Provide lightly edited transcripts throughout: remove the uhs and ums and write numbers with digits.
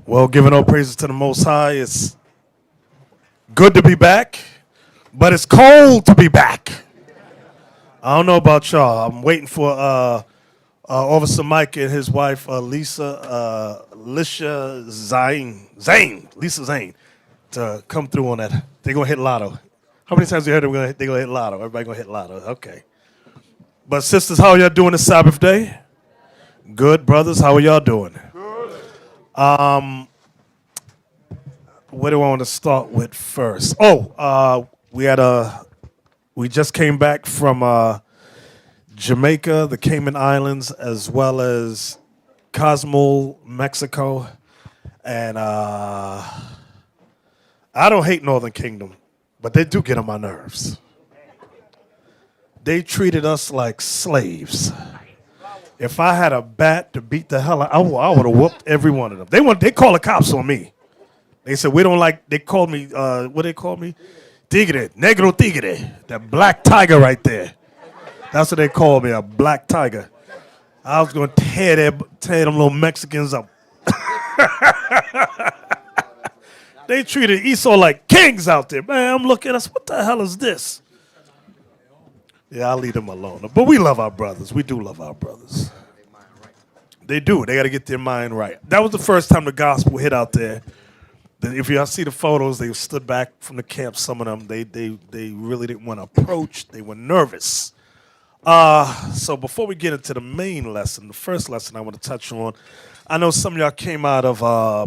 Well, giving all praises to the Most High. It's good to be back, but it's cold to be back. I don't know about y'all. I'm waiting for Officer Mike and his wife, Lisa Zane, to come through on that. They're going to hit lotto. How many times you heard they're going to hit lotto? Everybody going to hit lotto. Okay. But sisters, how are y'all doing this Sabbath day? Good. Brothers, how are y'all doing? Where do I want to start with first? We just came back from Jamaica, the Cayman Islands, as well as Cozumel, Mexico, and I don't hate Northern Kingdom, but they do get on my nerves. They treated us like slaves. If I had a bat to beat the hell out, I would have whooped every one of them. They call the cops on me. They said, we don't like, they called me, what they called me? Tigre, negro tigre, that black tiger right there. That's what they called me, a black tiger. I was going to tear them little Mexicans up. They treated Esau like kings out there. Man, I'm looking at us, what the hell is this? Yeah, I'll leave them alone. But we love our brothers. We do love our brothers. They do. They got to get their mind right. That was the first time the gospel hit out there. If y'all see the photos, they stood back from the camp. Some of them, they really didn't want to approach. They were nervous. So before we get into the main lesson, the first lesson I want to touch on, I know some of y'all came out of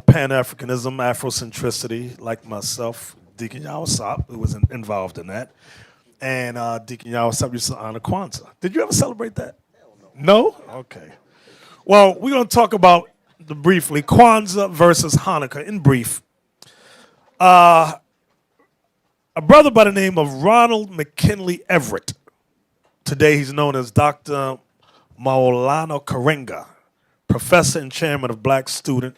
Pan-Africanism, Afrocentricity, like myself, Deacon Yawasop, who was involved in that. And Deacon Yawasop used to honor Kwanzaa. Did you ever celebrate that? No? Okay. Well, we're going to talk about, briefly, Kwanzaa versus Hanukkah in brief. A brother by the name of Ronald McKinley Everett. Today he's known as Dr. Maulana Karenga, professor and chairman of Black Student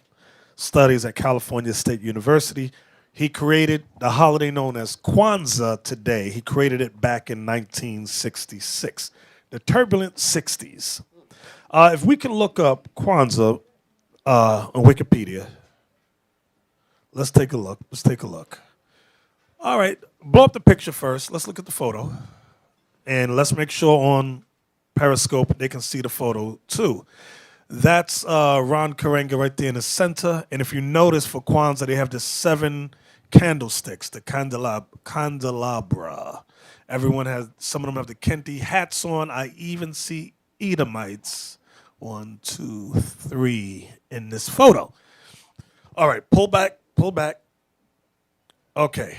Studies at California State University. He created the holiday known as Kwanzaa today. He created it back in 1966, the turbulent 60s. If we can look up Kwanzaa on Wikipedia, let's take a look. All right, blow up the picture first. Let's look at the photo. And let's make sure on Periscope they can see the photo too. That's Ron Karenga right there in the center. And if you notice for Kwanzaa, they have the 7 candlesticks, the candelabra. Some of them have the Kenti hats on. I even see Edomites, 1, 2, 3 in this photo. All right, pull back. Okay.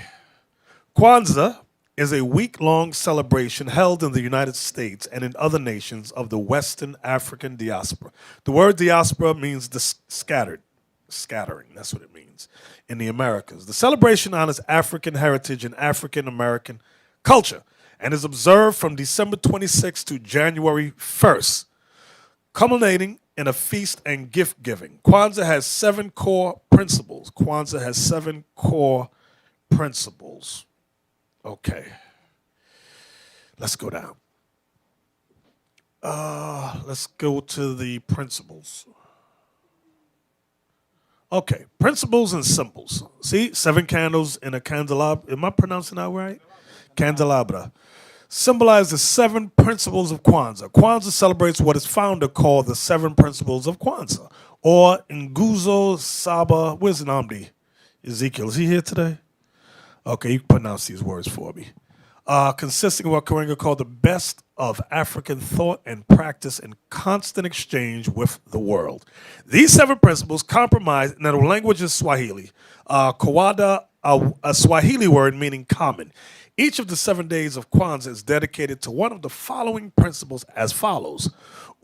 Kwanzaa is a week-long celebration held in the United States and in other nations of the Western African diaspora. The word diaspora means scattering. That's what it means in the Americas. The celebration honors African heritage and African American culture and is observed from December 26th to January 1st, culminating in a feast and gift giving. Kwanzaa has 7 core principles. Okay. Let's go down. Let's go to the principles. Okay, principles and symbols. See, 7 candles in a candelabra. Am I pronouncing that right? Candelabra. Symbolize the 7 principles of Kwanzaa. Kwanzaa celebrates what its founder called the 7 principles of Kwanzaa, or Nguzo Saba. Where's Namdi? Ezekiel, is he here today? Okay, you can pronounce these words for me. Consisting of what Karenga called the best of African thought and practice in constant exchange with the world. These 7 principles compromise, now the language is Swahili. Kawada, a Swahili word meaning common. Each of the 7 days of Kwanzaa is dedicated to one of the following principles as follows.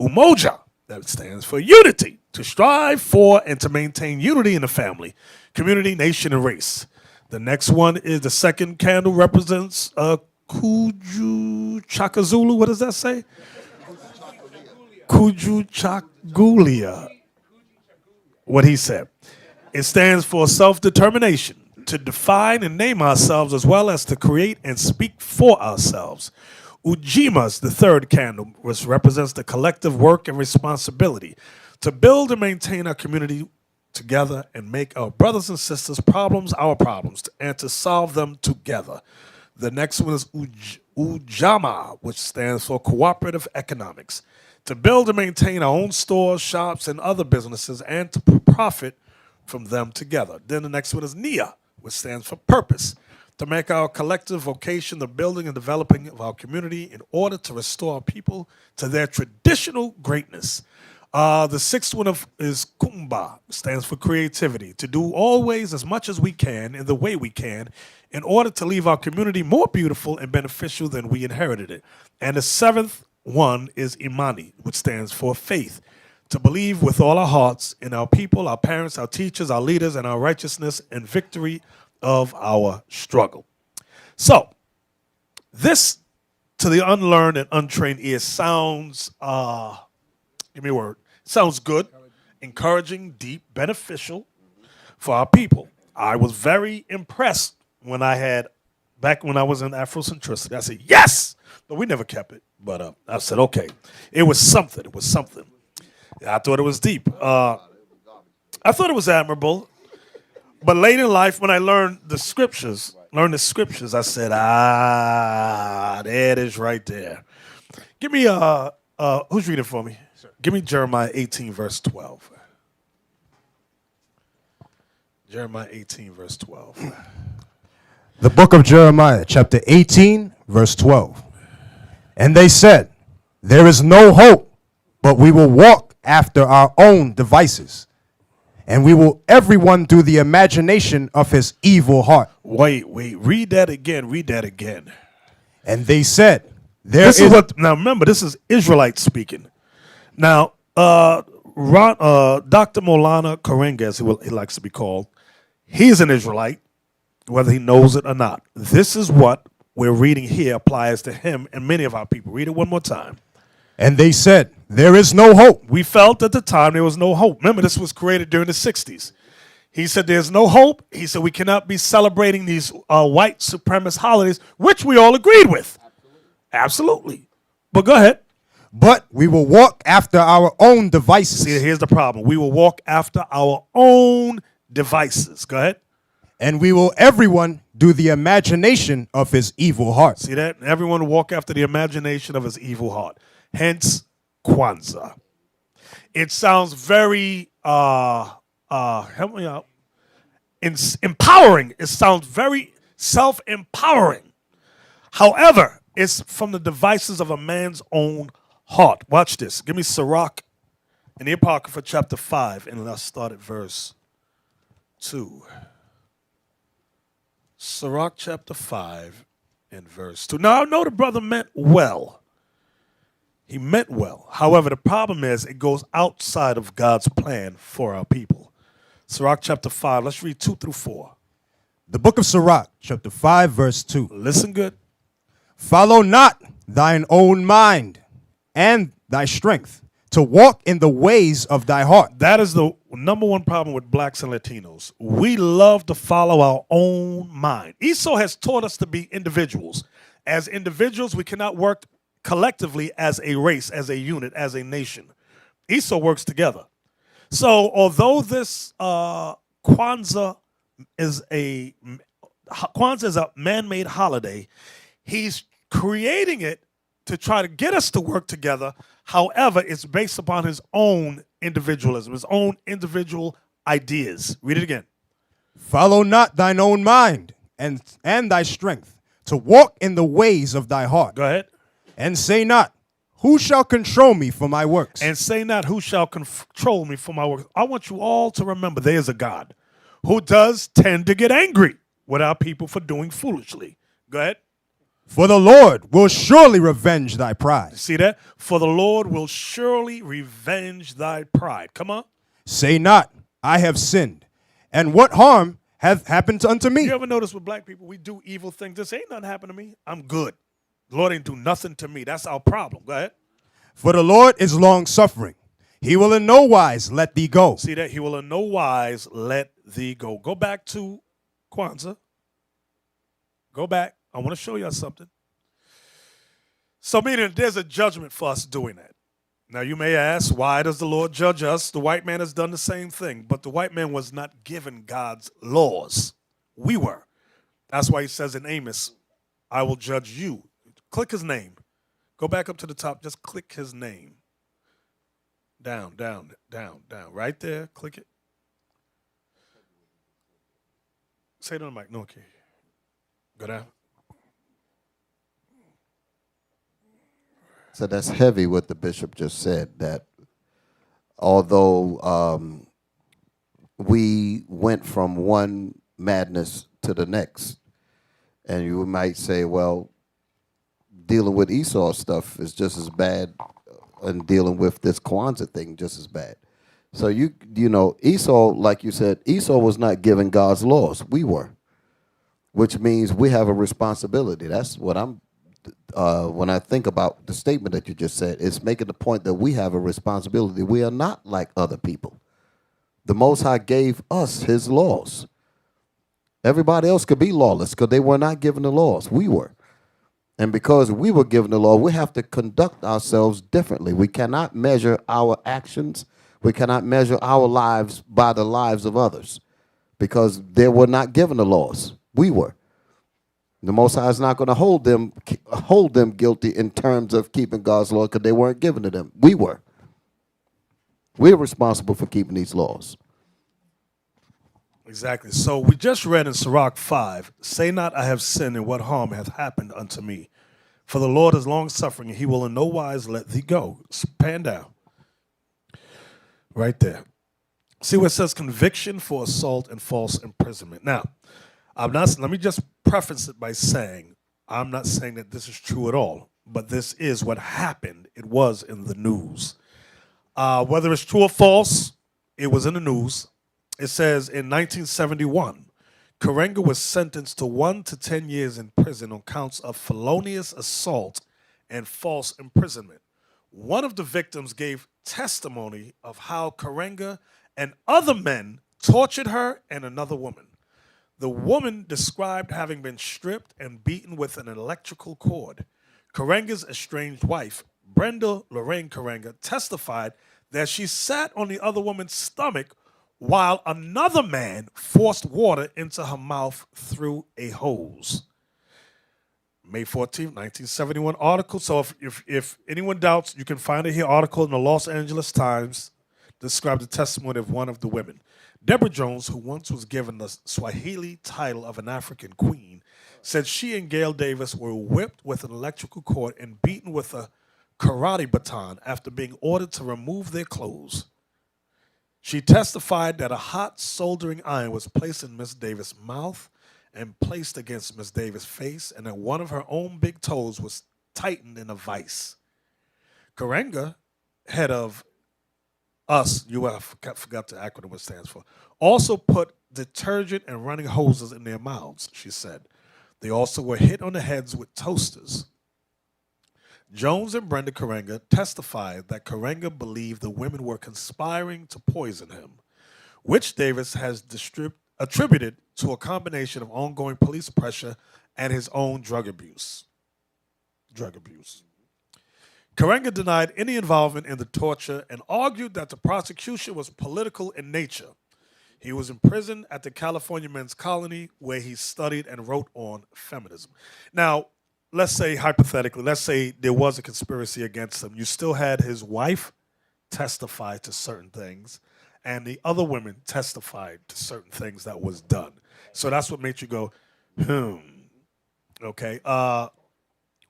Umoja, that stands for unity, to strive for and to maintain unity in the family, community, nation, and race. The next one is the second candle represents Kuju Chakazulu. What does that say? Kuju Chagulia. What he said. It stands for self-determination, to define and name ourselves as well as to create and speak for ourselves. Ujimas, the third candle, which represents the collective work and responsibility to build and maintain our community together and make our brothers and sisters' problems our problems and to solve them together. The next one is Ujama, which stands for cooperative economics. To build and maintain our own stores, shops, and other businesses and to profit from them together. Then the next one is Nia, which stands for purpose. To make our collective vocation the building and developing of our community in order to restore our people to their traditional greatness. The sixth one is Kumba, stands for creativity. To do always as much as we can in the way we can in order to leave our community more beautiful and beneficial than we inherited it. And the seventh one is Imani, which stands for faith. To believe with all our hearts in our people, our parents, our teachers, our leaders, and our righteousness and victory of our struggle. So, this to the unlearned and untrained ear sounds, give me a word, sounds good, encouraging, deep, beneficial for our people. I was very impressed when back when I was in Afrocentricity. I said, yes! But we never kept it. But I said, okay. It was something. It was something. I thought it was deep. I thought it was admirable. But late in life, when I learned the scriptures, I said, there it is right there. Give me, who's reading for me? Sure. Give me Jeremiah 18, verse 12. Jeremiah 18, verse 12. The book of Jeremiah, chapter 18, verse 12. And they said, there is no hope, but we will walk after our own devices. And we will everyone do the imagination of his evil heart. Wait, read that again. And they said, now remember, this is Israelites speaking. Now, Dr. Molana Karenga, he likes to be called, he's an Israelite, whether he knows it or not. This is what we're reading here applies to him and many of our people. Read it one more time. And they said, there is no hope. We felt at the time there was no hope. Remember, this was created during the 60s. He said there's no hope. He said we cannot be celebrating these white supremacist holidays, which we all agreed with. Absolutely. But go ahead. But we will walk after our own devices. See, here's the problem. We will walk after our own devices. Go ahead. And we will everyone do the imagination of his evil heart. See that? Everyone will walk after the imagination of his evil heart. Hence, Kwanzaa. It sounds very, help me out, empowering. It sounds very self-empowering. However, it's from the devices of a man's own heart. Watch this. Give me Sirach in the Apocrypha chapter 5, and let's start at verse 2. Sirach chapter 5 and verse 2. Now, I know the brother meant well. He meant well. However, the problem is it goes outside of God's plan for our people. Sirach chapter 5, let's read 2 through 4. The book of Sirach, chapter 5, verse 2. Listen good. Follow not thine own mind and thy strength to walk in the ways of thy heart. That is the number one problem with blacks and Latinos. We love to follow our own mind. Esau has taught us to be individuals. As individuals, we cannot work collectively as a race, as a unit, as a nation. Esau works together. So although this Kwanzaa is a man-made holiday, he's creating it to try to get us to work together. However, it's based upon his own individualism, his own individual ideas. Read it again. Follow not thine own mind and thy strength to walk in the ways of thy heart. Go ahead. And say not, who shall control me for my works? And say not, who shall control me for my works? I want you all to remember there is a God who does tend to get angry with our people for doing foolishly. Go ahead. For the Lord will surely revenge thy pride. See that? For the Lord will surely revenge thy pride. Come on. Say not, I have sinned. And what harm hath happened unto me? You ever notice with black people, we do evil things. This ain't nothing happened to me. I'm good. The Lord ain't do nothing to me. That's our problem. Go ahead. For the Lord is long-suffering. He will in no wise let thee go. See that? He will in no wise let thee go. Go back to Kwanzaa. Go back. I want to show you something. So meaning there's a judgment for us doing that. Now you may ask, why does the Lord judge us? The white man has done the same thing, but the white man was not given God's laws. We were. That's why he says in Amos, I will judge you. Click his name. Go back up to the top. Just click his name. Down, down, down, down. Right there. Click it. Say it on the mic. No, okay. Go down. So that's heavy what the bishop just said, that although we went from one madness to the next, and you might say, well, dealing with Esau stuff is just as bad, and dealing with this Kwanzaa thing just as bad. So you know, Esau, like you said, Esau was not given God's laws. We were, which means we have a responsibility. That's what I'm. When I think about the statement that you just said, it's making the point that we have a responsibility. We are not like other people. The Most High gave us his laws. Everybody else could be lawless because they were not given the laws. We were. And because we were given the law, we have to conduct ourselves differently. We cannot measure our actions. We cannot measure our lives by the lives of others because they were not given the laws. We were. The Most High is not going to hold them guilty in terms of keeping God's law because they weren't given to them. We were. We're responsible for keeping these laws. Exactly. So we just read in Sirach 5, say not I have sinned, and what harm hath happened unto me. For the Lord is long-suffering, and he will in no wise let thee go. Pan down. Right there. See where it says conviction for assault and false imprisonment. Now, let me just preface it by saying, I'm not saying that this is true at all, but this is what happened. It was in the news. Whether it's true or false, it was in the news. It says in 1971, Karenga was sentenced to 1 to 10 years in prison on counts of felonious assault and false imprisonment. One of the victims gave testimony of how Karenga and other men tortured her and another woman. The woman described having been stripped and beaten with an electrical cord. Karenga's estranged wife, Brenda Lorraine Karenga, testified that she sat on the other woman's stomach while another man forced water into her mouth through a hose. May 14, 1971 article. So if anyone doubts, you can find it here. Article in the Los Angeles Times described the testimony of one of the women. Deborah Jones, who once was given the Swahili title of an African queen, said she and Gail Davis were whipped with an electrical cord and beaten with a karate baton after being ordered to remove their clothes. She testified that a hot soldering iron was placed in Miss Davis' mouth and placed against Miss Davis' face, and that one of her own big toes was tightened in a vice. Karenga, head of US, forgot the acronym it stands for, also put detergent and running hoses in their mouths, she said. They also were hit on the heads with toasters. Jones and Brenda Karenga testified that Karenga believed the women were conspiring to poison him, which Davis has attributed to a combination of ongoing police pressure and his own drug abuse. Karenga denied any involvement in the torture and argued that the prosecution was political in nature. He was imprisoned at the California Men's Colony, where he studied and wrote on feminism. Now, let's say, hypothetically, let's say there was a conspiracy against him. You still had his wife testify to certain things, and the other women testified to certain things that was done. So that's what made you go, okay.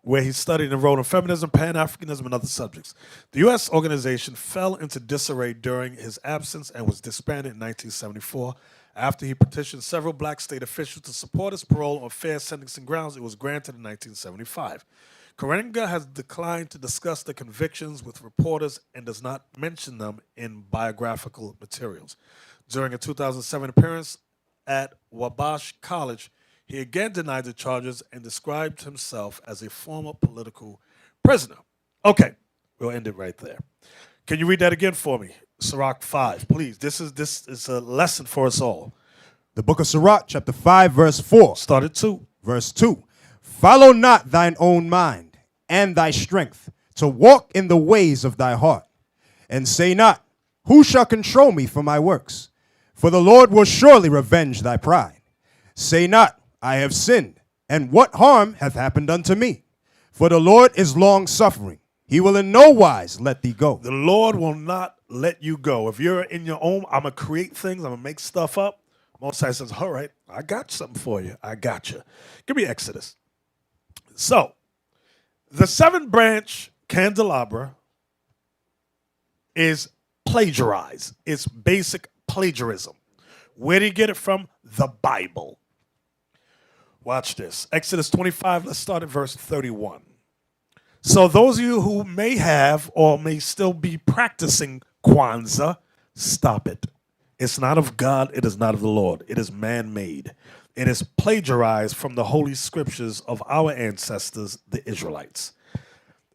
Where he studied and wrote on feminism, Pan-Africanism, and other subjects. The U.S. organization fell into disarray during his absence and was disbanded in 1974. After he petitioned several black state officials to support his parole on fair sentencing grounds, it was granted in 1975. Karenga has declined to discuss the convictions with reporters and does not mention them in biographical materials. During a 2007 appearance at Wabash College, he again denied the charges and described himself as a former political prisoner. Okay, we'll end it right there. Can you read that again for me? Sirach 5, please. This is a lesson for us all. The book of Sirach, chapter 5, verse 4. Start at 2. Verse 2. Follow not thine own mind and thy strength to walk in the ways of thy heart. And say not, who shall control me for my works? For the Lord will surely revenge thy pride. Say not, I have sinned, and what harm hath happened unto me? For the Lord is long-suffering. He will in no wise let thee go. The Lord will not let you go. If you're in your own, I'm going to create things, I'm going to make stuff up. Most High says, all right, I got something for you. I got you. Give me Exodus. So, the 7-branch candelabra is plagiarized. It's basic plagiarism. Where did he get it from? The Bible. Watch this. Exodus 25, let's start at verse 31. So those of you who may have or may still be practicing Kwanzaa, stop it. It's not of God. It is not of the Lord. It is man-made. It is plagiarized from the holy scriptures of our ancestors, the Israelites.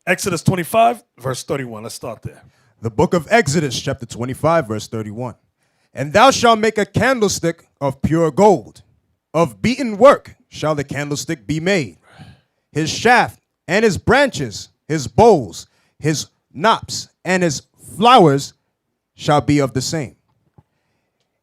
Exodus 25, verse 31. Let's start there. The book of Exodus, chapter 25, verse 31. And thou shalt make a candlestick of pure gold. Of beaten work shall the candlestick be made. His shaft and his branches, his bowls, his knops, and his flowers shall be of the same.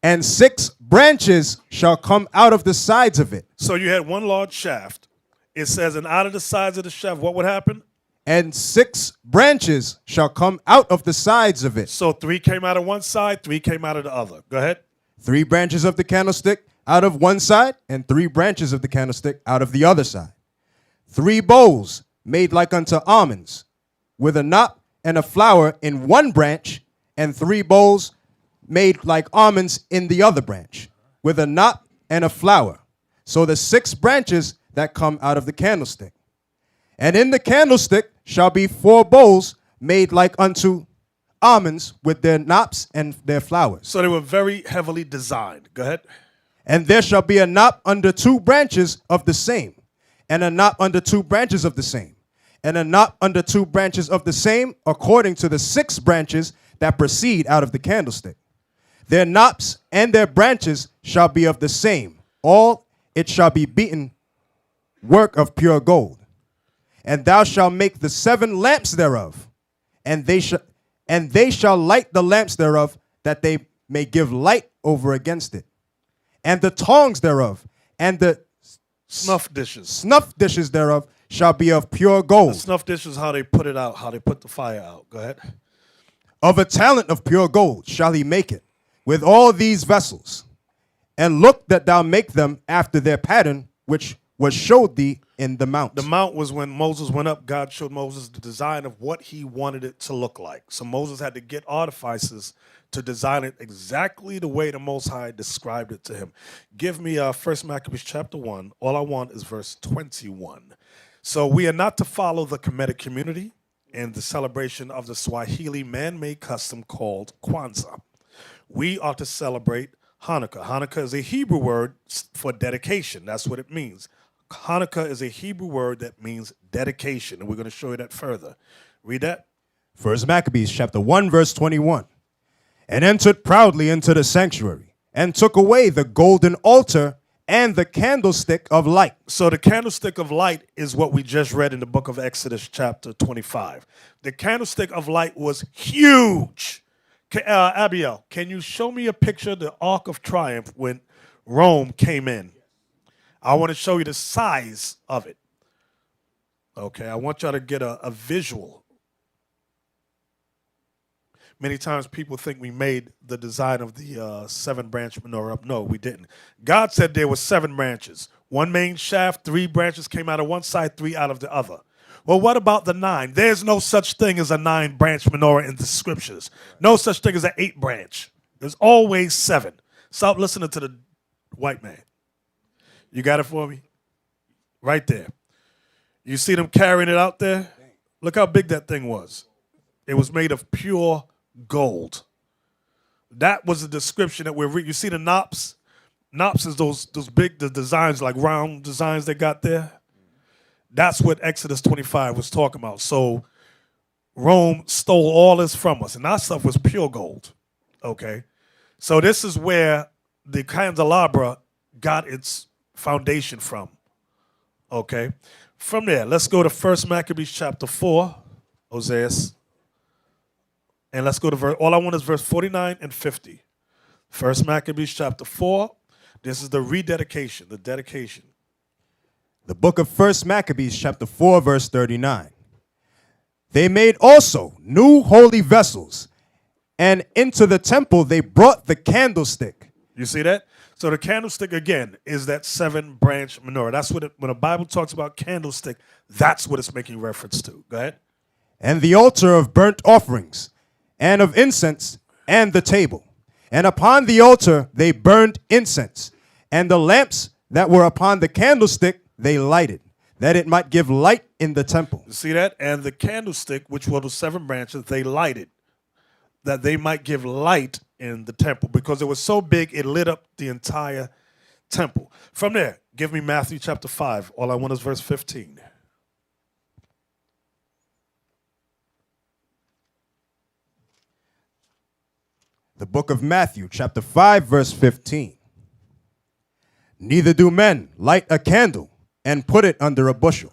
And 6 branches shall come out of the sides of it. So you had one large shaft. It says, and out of the sides of the shaft, what would happen? And 6 branches shall come out of the sides of it. So 3 came out of one side, 3 came out of the other. Go ahead. 3 branches of the candlestick out of one side, and 3 branches of the candlestick out of the other side. 3 bowls made like unto almonds, with a knot and a flower in one branch, and 3 bowls made like almonds in the other branch, with a knot and a flower. So the 6 branches that come out of the candlestick. And in the candlestick shall be 4 bowls made like unto almonds, with their knops and their flowers. So they were very heavily designed. Go ahead. And there shall be a knot under 2 branches of the same, and a knot under 2 branches of the same, and a knot under 2 branches of the same, according to the 6 branches that proceed out of the candlestick. Their knops and their branches shall be of the same. All it shall be beaten work of pure gold. And thou shalt make the 7 lamps thereof, and they shall light the lamps thereof, that they may give light over against it. And the tongs thereof, and the Snuff dishes. snuff dishes thereof shall be of pure gold. The snuff dishes, how they put it out, how they put the fire out. Go ahead. Of a talent of pure gold shall he make it, with all these vessels. And look that thou make them after their pattern, which was showed thee in the mount. The mount was when Moses went up. God showed Moses the design of what he wanted it to look like. So Moses had to get artificers to design it exactly the way the Most High described it to him. Give me 1 Maccabees chapter 1. All I want is verse 21. So we are not to follow the Kemetic community in the celebration of the Swahili man-made custom called Kwanzaa. We are to celebrate Hanukkah. Hanukkah is a Hebrew word for dedication. That's what it means. Hanukkah is a Hebrew word that means dedication, and we're going to show you that further. Read that. 1 Maccabees chapter 1, verse 21. And entered proudly into the sanctuary, and took away the golden altar and the candlestick of light. So the candlestick of light is what we just read in the book of Exodus chapter 25. The candlestick of light was huge. Abiel, can you show me a picture of the Ark of Triumph when Rome came in? I want to show you the size of it. Okay, I want y'all to get a visual. Many times people think we made the design of the 7-branch menorah up. No, we didn't. God said there were 7 branches. 1 main shaft, 3 branches came out of one side, 3 out of the other. Well, what about the 9? There's no such thing as a 9-branch menorah in the scriptures. No such thing as an 8-branch. There's always 7. Stop listening to the white man. You got it for me? Right there. You see them carrying it out there? Look how big that thing was. It was made of pure gold. That was the description that we're reading. You see the knops? Knops is those big the designs, like round designs they got there. That's what Exodus 25 was talking about. So Rome stole all this from us, and that stuff was pure gold. Okay? So this is where the candelabra got its foundation from. Okay? From there, let's go to 1 Maccabees chapter 4. Oseas. And let's go to verse, all I want is verse 49 and 50. First Maccabees chapter 4. This is the rededication, the dedication. The book of First Maccabees chapter 4 verse 39. They made also new holy vessels, and into the temple they brought the candlestick. You see that? So the candlestick, again, is that 7-branch menorah. That's what when the Bible talks about candlestick, that's what it's making reference to. Go ahead. And the altar of burnt offerings, and of incense, and the table. And upon the altar they burned incense, and the lamps that were upon the candlestick they lighted, that it might give light in the temple. You see that? And the candlestick, which were the 7 branches, they lighted, that they might give light in the temple, because it was so big it lit up the entire temple. From there, give me Matthew chapter 5. All I want is verse 15. The book of Matthew chapter 5 verse 15. Neither do men light a candle and put it under a bushel,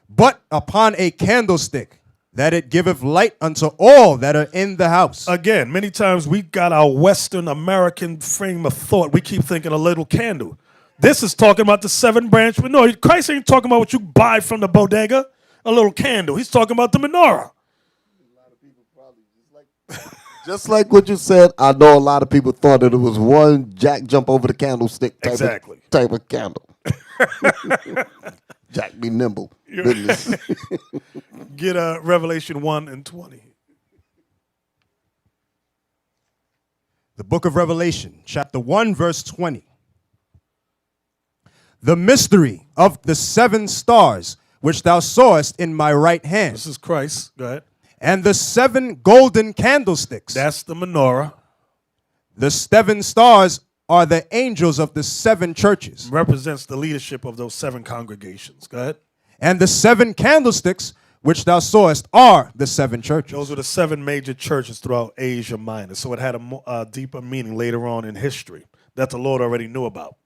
but upon a candlestick, that it giveth light unto all that are in the house. Again, many times we got our Western American frame of thought. We keep thinking a little candle. This is talking about the 7-branch menorah. Christ ain't talking about what you buy from the bodega, a little candle. He's talking about the menorah. Just like what you said, I know a lot of people thought that it was one Jack jump over the candlestick type of candle. Jack be nimble. Business. Get Revelation 1 and 20. The book of Revelation, chapter 1, verse 20. The mystery of the 7 stars which thou sawest in my right hand. This is Christ. Go ahead. And the 7 golden candlesticks. That's the menorah. The 7 stars are the angels of the 7 churches. Represents the leadership of those 7 congregations. Go ahead. And the 7 candlesticks which thou sawest are the 7 churches. Those were the 7 major churches throughout Asia Minor. So it had a deeper meaning later on in history that the Lord already knew about.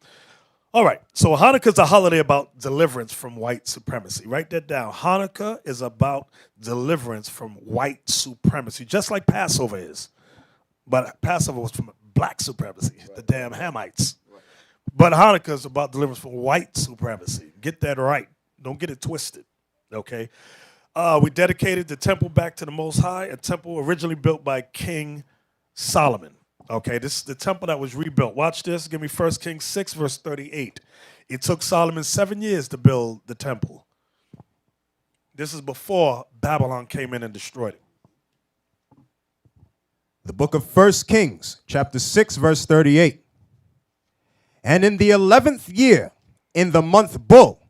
All right, so Hanukkah is a holiday about deliverance from white supremacy. Write that down. Hanukkah is about deliverance from white supremacy, just like Passover is. But Passover was from black supremacy, the damn Hamites. But Hanukkah is about deliverance from white supremacy. Get that right. Don't get it twisted, okay? We dedicated the temple back to the Most High, a temple originally built by King Solomon. Okay, this is the temple that was rebuilt. Watch this. Give me 1 Kings 6, verse 38. It took Solomon 7 years to build the temple. This is before Babylon came in and destroyed it. The book of 1 Kings, chapter 6, verse 38. And in the 11th year, in the month Bul,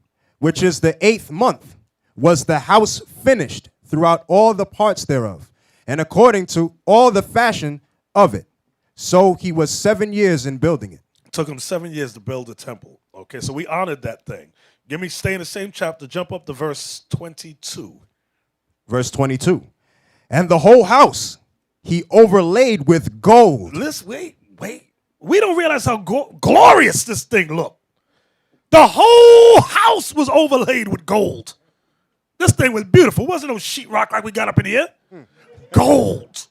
which is the 8th month, was the house finished throughout all the parts thereof, and according to all the fashion of it. So he was 7 years in building it. It took him 7 years to build the temple. Okay, so we honored that thing. Give me, stay in the same chapter, jump up to verse 22. Verse 22. And the whole house he overlaid with gold. Listen, wait. We don't realize how glorious this thing looked. The whole house was overlaid with gold. This thing was beautiful. It wasn't no sheetrock like we got up in here. Gold.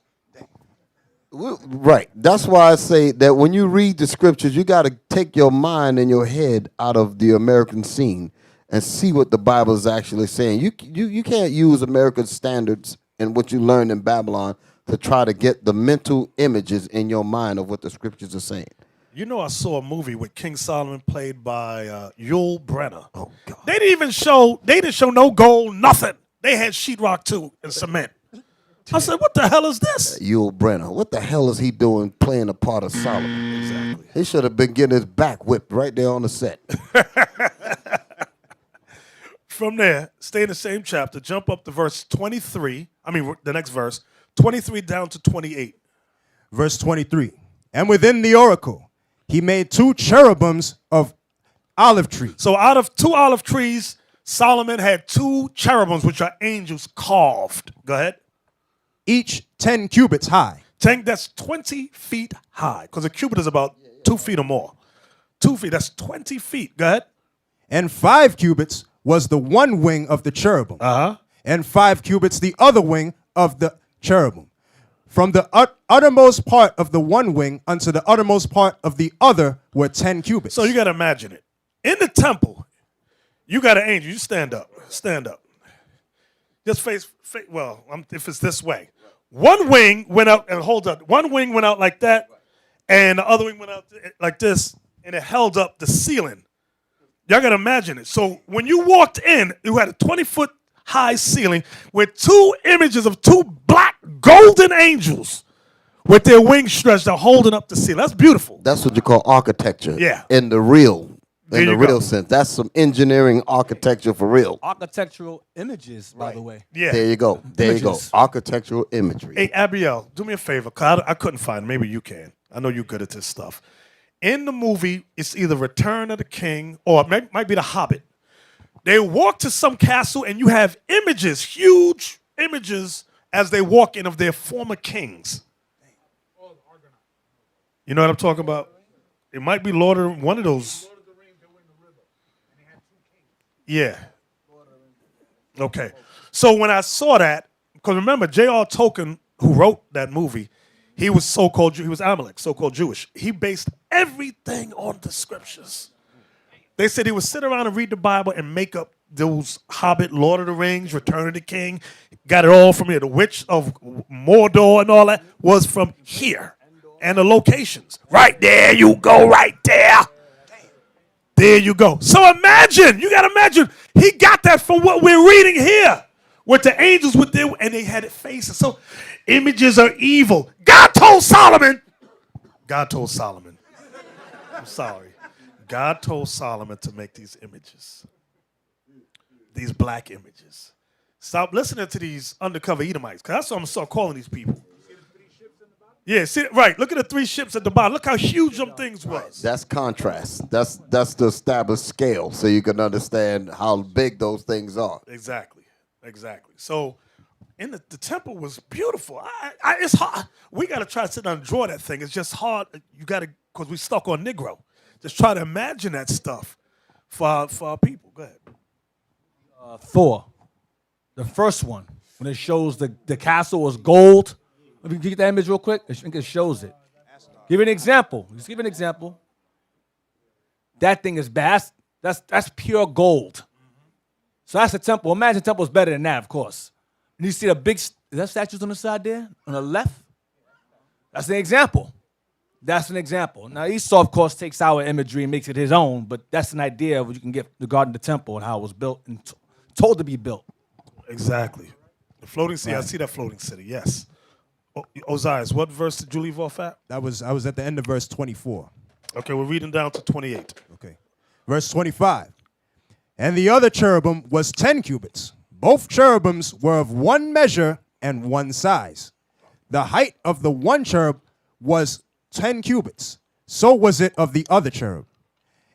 Right. That's why I say that when you read the scriptures, you got to take your mind and your head out of the American scene and see what the Bible is actually saying. You can't use American standards and what you learned in Babylon to try to get the mental images in your mind of what the scriptures are saying. You know, I saw a movie with King Solomon played by Yul Brynner. Oh, God. They didn't show no gold, nothing. They had sheetrock too and cement. I said, what the hell is this? Yul Brynner. What the hell is he doing playing the part of Solomon? Exactly. He should have been getting his back whipped right there on the set. From there, stay in the same chapter, jump up to verse 23. The next verse, 23 down to 28. Verse 23. And within the oracle he made 2 cherubims of olive trees. So out of 2 olive trees, Solomon had 2 cherubims, which are angels carved. Go ahead. Each 10 cubits high. That's 20 feet high, because a cubit is about 2 feet or more. 2 feet, that's 20 feet. Go ahead. And 5 cubits was the one wing of the cherubim. Uh-huh. And 5 cubits the other wing of the cherubim. From the uttermost part of the one wing unto the uttermost part of the other were 10 cubits. So you got to imagine it. In the temple, you got an angel. You stand up. Stand up. Just face well, if it's this way. One wing went out, and hold up. One wing went out like that, and the other wing went out like this, and it held up the ceiling. Y'all got to imagine it. So when you walked in, you had a 20-foot high ceiling with two images of two black golden angels with their wings stretched out holding up the ceiling. That's beautiful. That's what you call architecture. Yeah. In the real There sense. That's some engineering architecture for real. Architectural images, by the way. Yeah. There you go. There you go. Images. Architectural imagery. Hey, Abiel, do me a favor, because I couldn't find it. Maybe you can. I know you're good at this stuff. In the movie, it's either Return of the King or it might be The Hobbit. They walk to some castle and you have images, huge images, as they walk in of their former kings. You know what I'm talking about? It might be Lord of one of those. Yeah. Okay. So when I saw that, because remember, J.R. Tolkien, who wrote that movie, he was he was Amalek, so-called Jewish. He based everything on the scriptures. They said he would sit around and read the Bible and make up those Hobbit, Lord of the Rings, Return of the King. Got it all from here. The Witch of Mordor and all that was from here. And the locations. Right there, you go right there. There you go. So imagine, you got to imagine, he got that from what we're reading here. With the angels with their, and they had it faces. So images are evil. God told Solomon. I'm sorry. God told Solomon to make these images. These black images. Stop listening to these undercover Edomites, because that's what I'm going to start calling these people. Yeah, see, right. Look at the 3 ships at the bottom. Look how huge them things was. That's contrast. That's the established scale, so you can understand how big those things are. Exactly. So, in the temple was beautiful. It's hard. We got to try to sit down and draw that thing. It's just hard. You got to, because we stuck on Negro. Just try to imagine that stuff for our people. Go ahead. Thor, the first one, when it shows the castle was gold. Let me get that image real quick. I think it shows it. Give an example. Just give an example. That thing is bad. That's pure gold. So that's a temple. Imagine temple's better than that, of course. And you see the big, is that statues on the side there? On the left? That's an example. Now Esau, of course, takes our imagery and makes it his own, but that's an idea of what you can get regarding the temple and how it was built and told to be built. Exactly. The floating city. Right. I see that floating city. Yes. Osiris, what verse did you leave off at? I was at the end of verse 24. Okay, we're reading down to 28. Okay. Verse 25. And the other cherubim was 10 cubits. Both cherubims were of one measure and one size. The height of the one cherub was 10 cubits. So was it of the other cherub.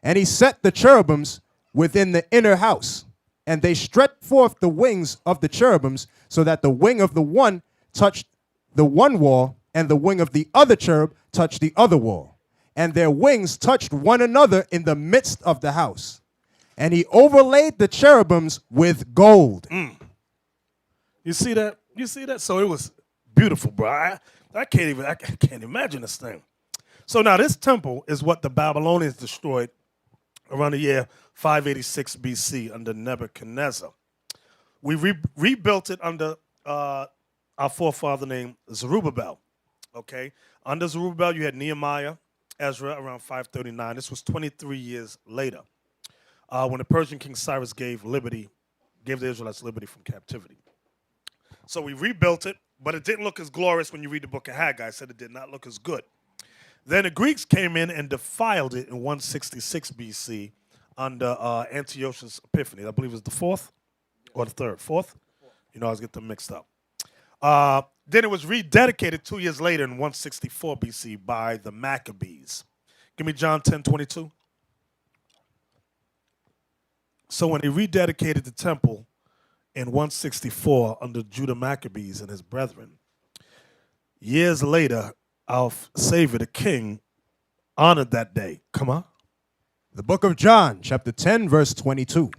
And he set the cherubims within the inner house. And they stretched forth the wings of the cherubims, so that the wing of the one touched the one wall, and the wing of the other cherub touched the other wall. And their wings touched one another in the midst of the house. And he overlaid the cherubims with gold. You see that? So it was beautiful, bro. I can't imagine this thing. So now this temple is what the Babylonians destroyed around the year 586 BC under Nebuchadnezzar. We rebuilt it under our forefather named Zerubbabel. Okay? Under Zerubbabel, you had Nehemiah, Ezra around 539. This was 23 years later when the Persian King Cyrus gave the Israelites liberty from captivity. So we rebuilt it, but it didn't look as glorious when you read the book of Haggai. It said it did not look as good. Then the Greeks came in and defiled it in 166 BC under Antiochus Epiphanes. I believe it was the 4th or the 3rd. 4th? You know, I was getting them mixed up. Then it was rededicated 2 years later in 164 BC by the Maccabees. Give me John 10:22. So when they rededicated the temple in 164 under Judah Maccabees and his brethren, years later, our Savior, the King, honored that day. Come on. The book of John, chapter 10, verse 22.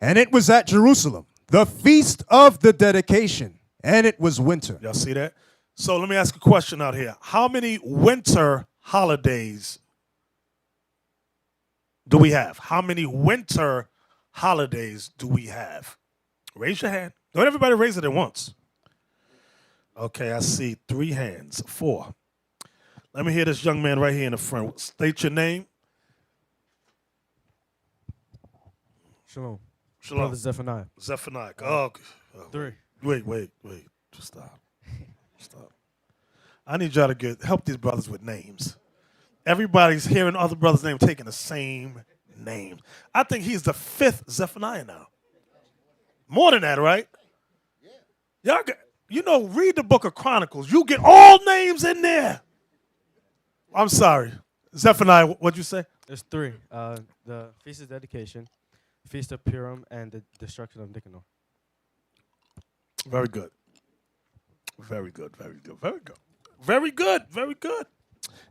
And it was at Jerusalem, the feast of the dedication, and it was winter. Y'all see that? So let me ask a question out here. How many winter holidays do we have? How many winter holidays do we have? Raise your hand. Don't everybody raise it at once. Okay, I see 3 hands, 4. Let me hear this young man right here in the front. State your name. Shalom. Shalom. Brother Zephaniah. Zephaniah. Oh, 3. wait. Just stop. I need y'all to help these brothers with names. Everybody's hearing other brothers' names taking the same name. I think he's the 5th Zephaniah now. More than that, right? Y'all read the book of Chronicles. You get all names in there. I'm sorry. Zephaniah, what'd you say? There's 3. The Feast of Dedication, Feast of Purim, and the Destruction of Nicanor. Very good.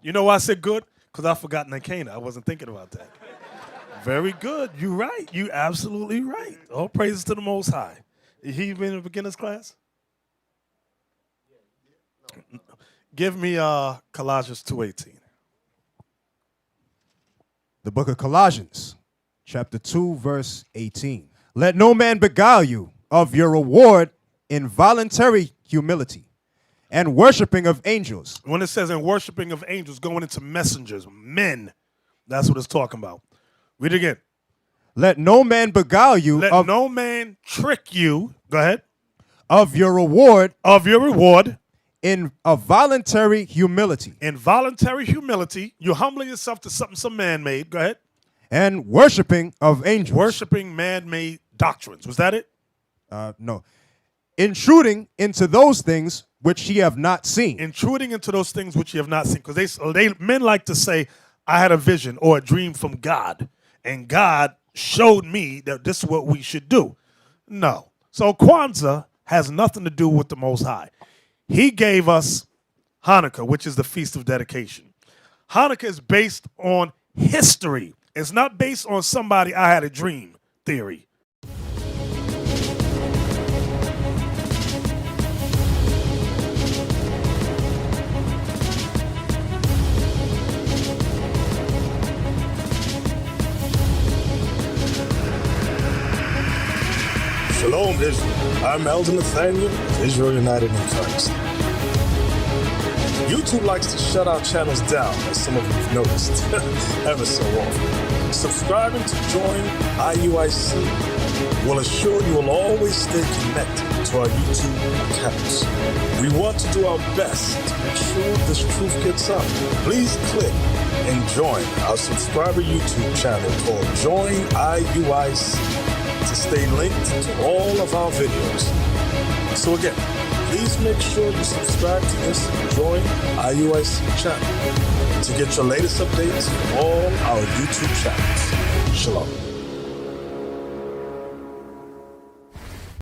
You know why I said good? Because I forgot Nicanor. I wasn't thinking about that. Very good. You're right. You absolutely right. All praises to the Most High. He been in the beginner's class? Give me Colossians 2:18. The book of Colossians, chapter 2, verse 18. Let no man beguile you of your reward in voluntary humility and worshiping of angels. When it says in worshiping of angels, going into messengers, men, that's what it's talking about. Read it again. Let no man beguile you Let no man trick you. Go ahead. Of your reward in a voluntary humility. In voluntary humility, you're humbling yourself to something some man made. Go ahead. And worshiping of angels. Worshiping man-made doctrines. Was that it? No. Intruding into those things which ye have not seen. Intruding into those things which ye have not seen. Because men like to say, I had a vision or a dream from God, and God showed me that this is what we should do. No. So Kwanzaa has nothing to do with the Most High. He gave us Hanukkah, which is the Feast of Dedication. Hanukkah is based on history. It's not based on somebody I had a dream theory. Shalom, Israel. I'm Elder Nathaniel, Israel United in Christ. YouTube likes to shut our channels down, as some of you have noticed, ever so often. Subscribing to join IUIC will assure you will always stay connected to our YouTube accounts. We want to do our best to make sure this truth gets out. Please click and join our subscriber YouTube channel called Join IUIC to stay linked to all of our videos. So again, please make sure you subscribe to this and join IUIC channel to get your latest updates from all our YouTube channels. Shalom.